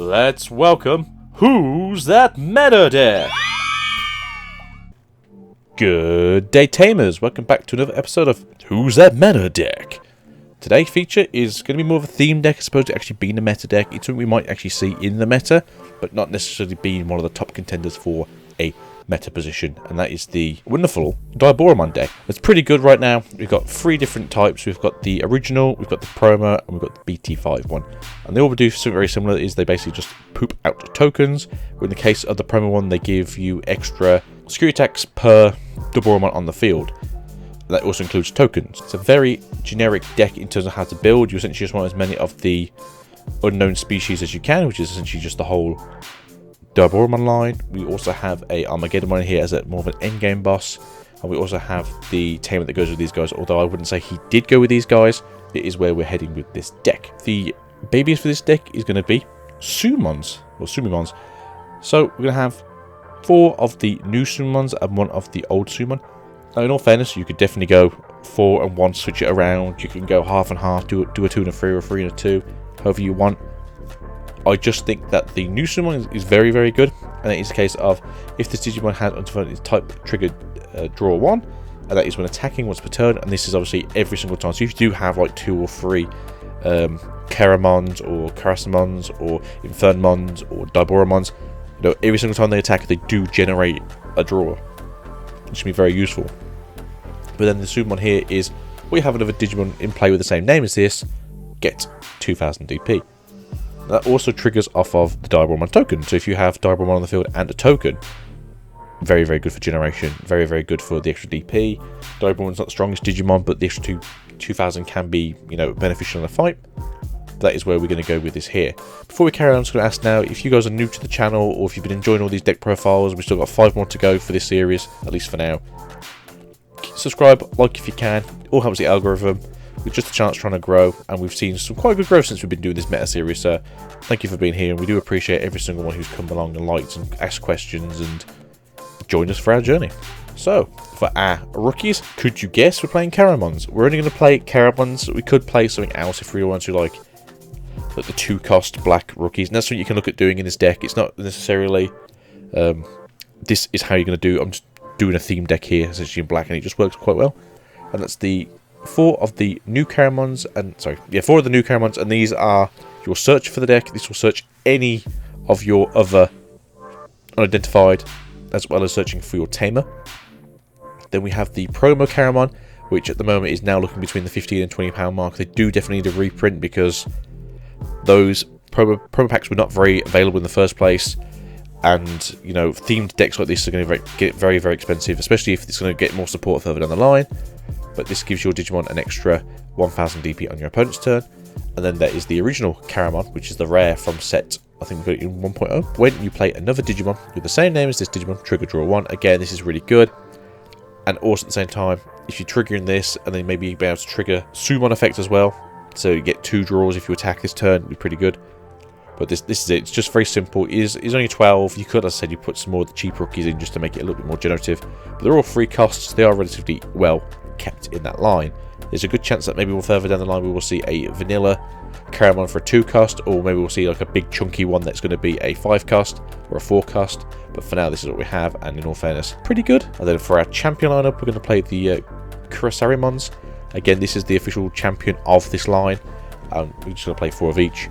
Let's welcome Who's That Meta Deck? Good day, Tamers. Welcome back to another episode of Who's That Meta Deck? Today's feature is going to be more of a theme deck as opposed to actually being a meta deck. It's something we might actually see in the meta, but not necessarily being one of the top contenders for a meta position, and that is the wonderful Diaboromon deck. It's pretty good right now. We've got three different types. We've got the original, we've got the promo, and we've got the BT5 one. And they all do something very similar, is they basically just poop out tokens. In the case of the promo one, they give you extra security attacks per Diaboromon on the field. That also includes tokens. It's a very generic deck in terms of how to build. You essentially just want as many of the unknown species as you can, which is essentially just the whole Diaboromon line. We also have a Armageddon here as a more of an endgame boss, and we also have the tamer that goes with these guys, although I wouldn't say he did go with these guys. It is where we're heading with this deck. The babies for this deck is going to be Summons, or Summons. So we're going to have 4 of the new Summons and 1 of the old Summon. Now in all fairness, you could definitely go 4 and 1, switch it around. You can go half and half, do a 2 and a 3 or a 3 and a 2, however you want. I just think that the new Digimon is very, very good, and it is a case of if this Digimon has Untitled type triggered draw 1, and that is when attacking once per turn, and this is obviously every single time. So if you do have like 2 or 3 Karamons or Karasamons or Infernmons or Diaboromons, you know, every single time they attack, they do generate a draw, which can be very useful. But then the Summon here is we have another Digimon in play with the same name as this, get 2000 DP. That also triggers off of the Diaboromon token. So if you have Diaboromon on the field and a token, very, very good for generation. Very, very good for the extra DP. Diaboromon's not the strongest Digimon, but the extra 2000 can be, you know, beneficial in a fight. That is where we're going to go with this here. Before we carry on, I'm just going to ask now, if you guys are new to the channel, or if you've been enjoying all these deck profiles, we've still got 5 more to go for this series, at least for now. Subscribe, like if you can. It all helps the algorithm. With just a chance trying to grow, and we've seen some quite good growth since we've been doing this meta series, so thank you for being here, and we do appreciate every single one who's come along and liked and asked questions and joined us for our journey. So, for our rookies, could you guess we're playing Karamons? We're only going to play Karamons. We could play something else if we want to, like the 2-cost black rookies, and that's what you can look at doing in this deck. It's not necessarily this is how you're going to do. I'm just doing a theme deck here, essentially in black, and it just works quite well. And that's the 4 of the new Karamons, and 4 of the new Karamons, and these are your search for the deck. This will search any of your other unidentified, as well as searching for your tamer. Then we have the promo Karamon, which at the moment is now looking between the £15 and £20 mark. They do definitely need a reprint because those promo packs were not very available in the first place, and you know, themed decks like this are going to get very, very expensive, especially if it's going to get more support further down the line. But this gives your Digimon an extra 1000 DP on your opponent's turn. And then there is the original Karamon, which is the rare from set, I think we got it in 1.0. When you play another Digimon with the same name as this Digimon, trigger draw 1. Again, this is really good. And also at the same time, if you're triggering this, and then maybe be able to trigger Summon effect as well. So you get 2 draws if you attack this turn, it'd be pretty good. But this is it. It's just very simple. It is only 12. You could, as I said, you put some more of the cheap rookies in just to make it a little bit more generative. But they're all free costs. They are relatively well kept in that line. There's a good chance that maybe we'll further down the line we will see a vanilla Karamon for a 2-cost, or maybe we'll see like a big chunky one that's going to be a 5-cost or a 4-cost. But for now, this is what we have, and in all fairness, pretty good. And then for our champion lineup, we're going to play the Kurasarimons. Again, this is the official champion of this line. We're just going to play 4 of each.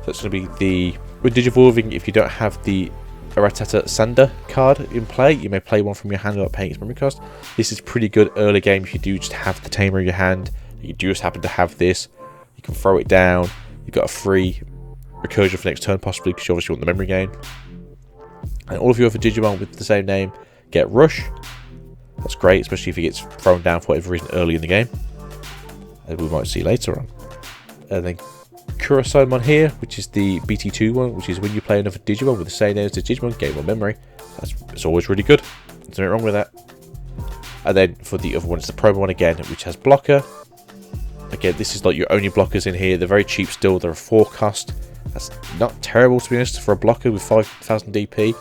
So it's going to be the, with Digivolving, if you don't have the Aratata Sander card in play, you may play one from your hand without paying its memory cost. This is pretty good early game if you do just have the tamer in your hand. You do just happen to have this. You can throw it down. You've got a free recursion for next turn possibly, because you obviously want the memory gain. And all of your other Digimon with the same name get Rush. That's great, especially if he gets thrown down for whatever reason early in the game, as we might see later on. And then Kurosomon here, which is the BT2 one, which is when you play another Digimon with the same name as the Digimon, gain more memory. It's always really good. There's nothing wrong with that. And then for the other one, it's the promo one again, which has blocker. Again, this is like your only blockers in here. They're very cheap still. They're a 4-cost. That's not terrible, to be honest, for a blocker with 5000 DP.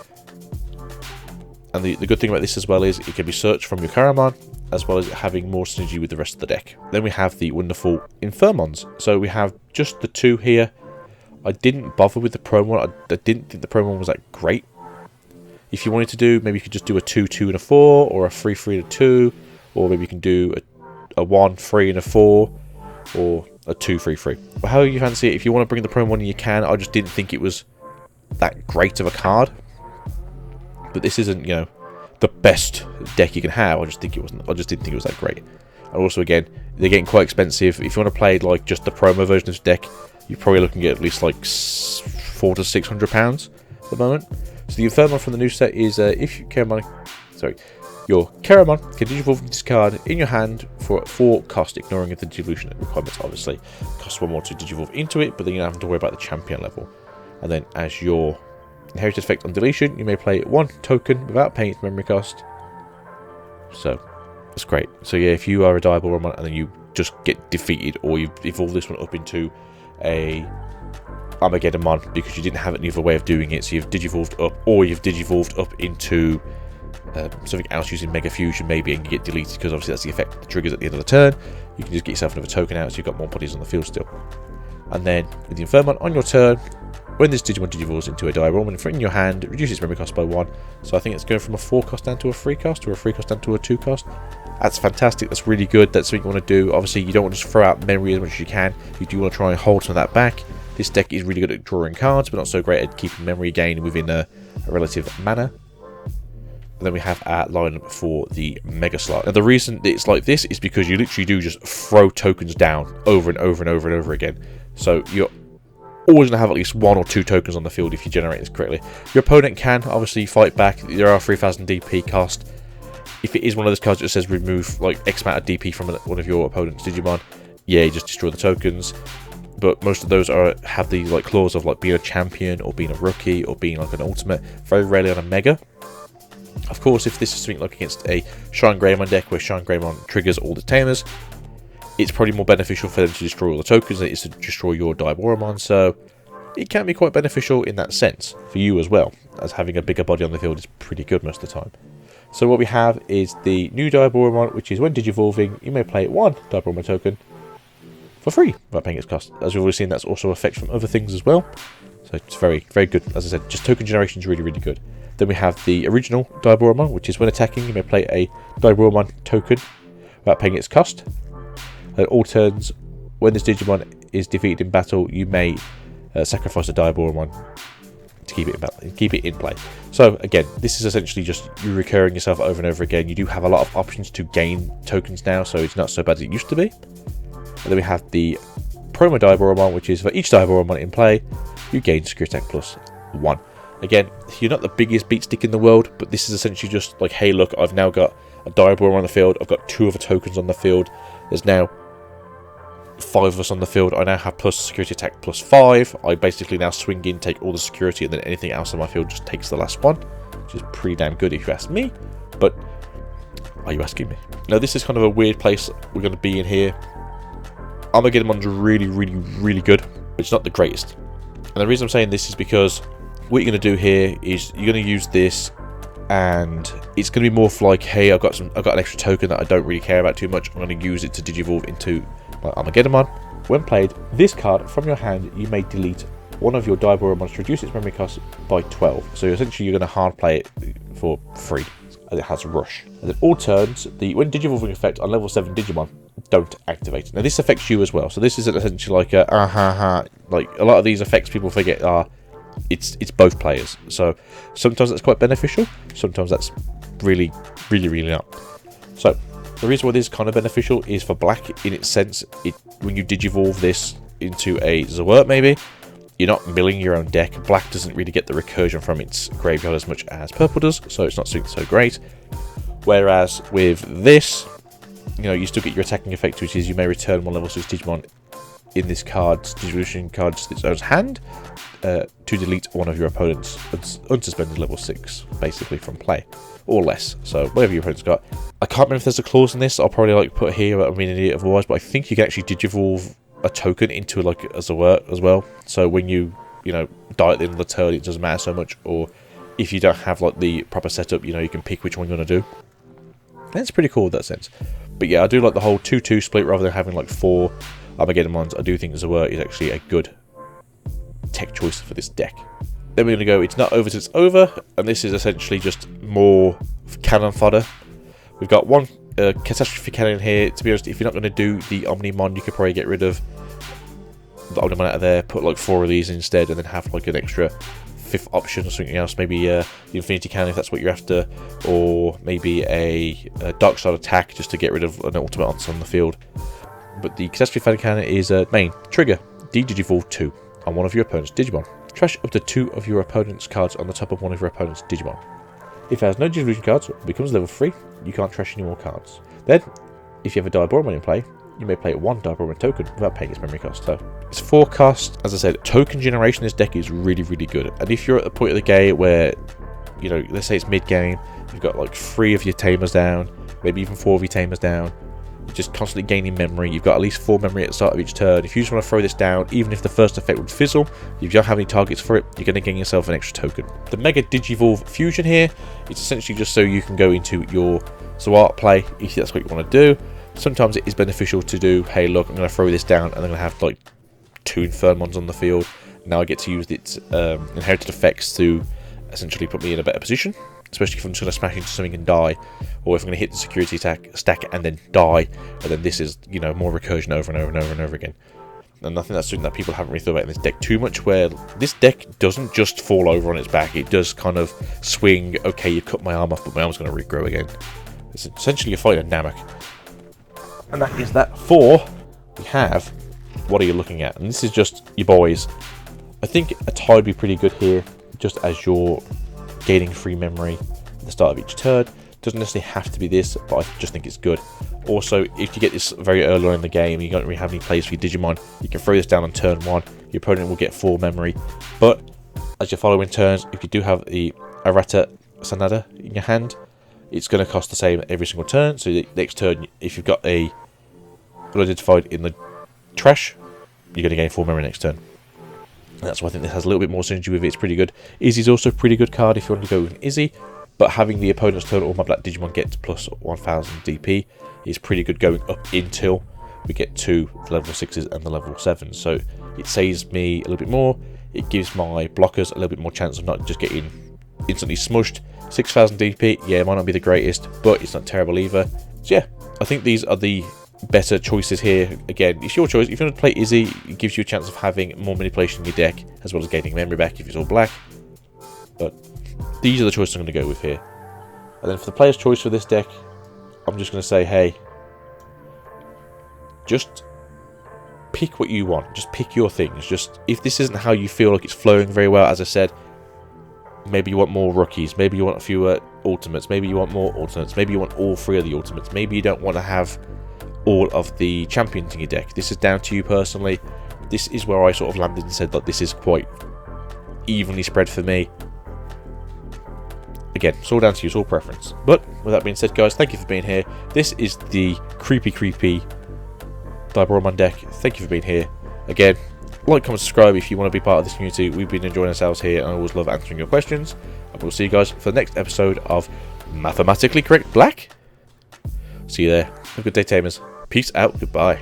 And the good thing about this as well is it can be searched from your Karamon, as well as having more synergy with the rest of the deck. Then we have the wonderful Infernmons. So we have just the 2 here I didn't bother with the promo one. I didn't think the promo one was that great. If you wanted to do, maybe you could just do a 2-2 and a 4, or a 3-3 and a 2, or maybe you can do a 1-3 and a 4, or a 2-3-3. But however you fancy it, if you want to bring the promo one, you can. I just didn't think it was that great of a card. But this isn't, you know, the best deck you can have. I just think it wasn't. I just didn't think it was that great. And also, again, they're getting quite expensive. If you want to play like just the promo version of this deck, you're probably looking at least like £400 to £600 at the moment. So the Infermon from the new set is if you your Keramon can digivolve this card in your hand for 4 cost, ignoring the digivolution requirements. Obviously, costs 1 more to digivolve into it, but then you don't have to worry about the champion level. And then, as your inherited effect on deletion, you may play 1 token without paying its memory cost. So that's great. So yeah, if you are a Diaboromon and then you just get defeated, or you evolve this one up into a Armageddonmon because you didn't have any other way of doing it, so you've digivolved up, or you've digivolved up into something else using Mega Fusion maybe, and you get deleted because obviously that's the effect that triggers at the end of the turn. You can just get yourself another token out, so you've got more bodies on the field still. And then with the Infermon on your turn, when this Digimon digivolves into a Diaboromon in your hand, it reduces its memory cost by 1. So I think it's going from a 4 cost down to a 3 cost, or a 3 cost down to a 2 cost. That's fantastic. That's really good. That's something you want to do. Obviously, you don't want to just throw out memory as much as you can. You do want to try and hold some of that back. This deck is really good at drawing cards, but not so great at keeping memory gain within a relative manner. And then we have our lineup for the Mega Slot. Now, the reason it's like this is because you literally do just throw tokens down over and over and over and over again. So you're always going to have at least 1 or 2 tokens on the field if you generate this correctly. Your opponent can obviously fight back. There are 3000 DP cost. If it is one of those cards that says remove like X amount of DP from one of your opponent's Digimon, yeah, you just destroy the tokens. But most of those have the like clause of like being a champion, or being a rookie, or being like an ultimate. Very rarely on a Mega. Of course, if this is something like against a Shine Greymon deck where Shine Greymon triggers all the tamers, it's probably more beneficial for them to destroy all the tokens than it is to destroy your Diaboromon. So it can be quite beneficial in that sense for you as well, as having a bigger body on the field is pretty good most of the time. So what we have is the new Diaboromon, which is when digivolving, you may play 1 Diaboromon token for free without paying its cost. As we've already seen, that's also effects from other things as well. So it's very, very good. As I said, just token generation is really, really good. Then we have the original Diaboromon, which is when attacking, you may play a Diaboromon token without paying its cost. At all turns, when this Digimon is defeated in battle, you may sacrifice a Diaboromon to keep it in play. So again, this is essentially just you recurring yourself over and over again. You do have a lot of options to gain tokens now, so it's not so bad as it used to be. And then we have the promo Diaboromon, which is for each Diaboromon in play, you gain security attack plus 1. Again, you're not the biggest beat stick in the world, but this is essentially just like, hey, look, I've now got a Diaboromon on the field. I've got 2 other tokens on the field. There's now 5 of us on the field. I now have plus security attack plus 5. I basically now swing in, take all the security, and then anything else on my field just takes the last one, which is pretty damn good if you ask me. But are you asking me? Now, this is kind of a weird place we're going to be in here. Armageddonmon's really, really, really good. It's not the greatest. And the reason I'm saying this is because what you're going to do here is you're going to use this, and it's going to be more for like, hey, I've got an extra token that I don't really care about too much. I'm going to use it to digivolve into my Armageddonmon. When played, this card from your hand, you may delete one of your Diaboromons to reduce its memory cost by 12. So essentially, you're going to hard play it for free, as it has Rush. And then all turns, when digivolving effect on level 7 Digimon don't activate. Now this affects you as well. So this isn't essentially like like a lot of these effects people forget are. It's both players, so sometimes that's quite beneficial, sometimes that's really, really, really not. So the reason why this is kind of beneficial is for black in its sense. When you digivolve this into a Zawert, maybe you're not milling your own deck. Black doesn't really get the recursion from its graveyard as much as purple does, so it's not so great. Whereas with this, you know, you still get your attacking effect, which is you may return 1 level 6 Digimon in this card's distribution card's its own hand to delete one of your opponent's unsuspended level 6, basically from play, or less. So whatever your opponent's got. I can't remember if there's a clause in this. I'll probably like put here. I mean, an idiot otherwise, but I think you can actually digivolve a token into like a Zawert as well. So when you die at the end of the turn, it doesn't matter so much. Or if you don't have like the proper setup, you know, you can pick which one you're gonna do. That's pretty cool in that sense. But yeah, I do like the whole 2-2 split rather than having like 4 Armageddonmons. I do think Zawert is actually a good tech choice for this deck. Then we're going to go, it's not over till it's over, and this is essentially just more cannon fodder. We've got one catastrophe cannon here. To be honest, if you're not going to do the Omnimon, you could probably get rid of the Omnimon out of there, put like 4 of these instead, and then have like an extra 5th option or something else. Maybe the Infinity Cannon if that's what you're after, or maybe a Dark Side attack just to get rid of an ultimate on the field. But the catastrophe cannon is main trigger Digivolve 2 on one of your opponent's Digimon. Trash up to 2 of your opponent's cards on the top of one of your opponent's Digimon. If it has no Digivolution cards, it becomes level 3, you can't trash any more cards. Then, if you have a Diaboromon in play, you may play 1 Diaboromon token without paying its memory cost. So, it's 4 cost. As I said, token generation in this deck is really, really good. And if you're at the point of the game where, you know, let's say it's mid-game, you've got like 3 of your tamers down, maybe even 4 of your tamers down, you're just constantly gaining memory. You've got at least 4 memory at the start of each turn. If you just want to throw this down, even if the first effect would fizzle, if you don't have any targets for it, you're going to gain yourself an extra token. The Mega Digivolve Fusion here, it's essentially just so you can go into your Zwart play if that's what you want to do. Sometimes it is beneficial to do, hey look, I'm going to throw this down and I'm going to have like 2 Infernomons on the field. Now I get to use its inherited effects to essentially put me in a better position. Especially if I'm just going to smash into something and die, or if I'm going to hit the security stack and then die, and then this is, you know, more recursion over and over and over and over again. And I think that's something that people haven't really thought about in this deck too much, where this deck doesn't just fall over on its back, it does kind of swing, okay, you cut my arm off, but my arm's going to regrow again. It's essentially you're fighting a Namek. And that is that. For we have, what are you looking at? And this is just your boys. I think a tie would be pretty good here, just as your gaining free memory at the start of each turn. Doesn't necessarily have to be this, but I just think it's good. Also, if you get this very early on in the game, you don't really have any plays for your Digimon, you can throw this down on turn 1, your opponent will get 4 memory. But as your following turns, if you do have the Arata Sanada in your hand, it's going to cost the same every single turn. So the next turn, if you've got a unidentified in the trash, you're going to gain 4 memory next turn. That's why I think this has a little bit more synergy with it. It's pretty good. Izzy's also a pretty good card if you want to go with Izzy, but having the opponent's turn all my black Digimon gets plus 1000 DP is pretty good going up until we get to the level 6s and the level 7s. So it saves me a little bit more. It gives my blockers a little bit more chance of not just getting instantly smushed. 6000 DP, yeah, it might not be the greatest, but it's not terrible either. So yeah, I think these are the better choices here. Again, it's your choice. If you want to play Izzy, it gives you a chance of having more manipulation in your deck, as well as gaining memory back if it's all black. But these are the choices I'm going to go with here. And then for the player's choice for this deck, I'm just going to say, hey, just pick what you want. Just pick your things. Just, if this isn't how you feel like it's flowing very well, as I said, maybe you want more rookies, maybe you want fewer ultimates, maybe you want more alternates, maybe you want all 3 of the ultimates, maybe you don't want to have all of the champions in your deck. This is down to you personally. This is where I sort of landed and said that this is quite evenly spread for me. Again, it's all down to you, it's all preference. But with that being said, guys, thank you for being here. This is the creepy Diaboromon deck. Thank you for being here. Again, like, comment, subscribe if you want to be part of this community. We've been enjoying ourselves here, and I always love answering your questions. And we'll see you guys for the next episode of Mathematically Correct Black. See you there. Have a good day, Tamers. Peace out. Goodbye.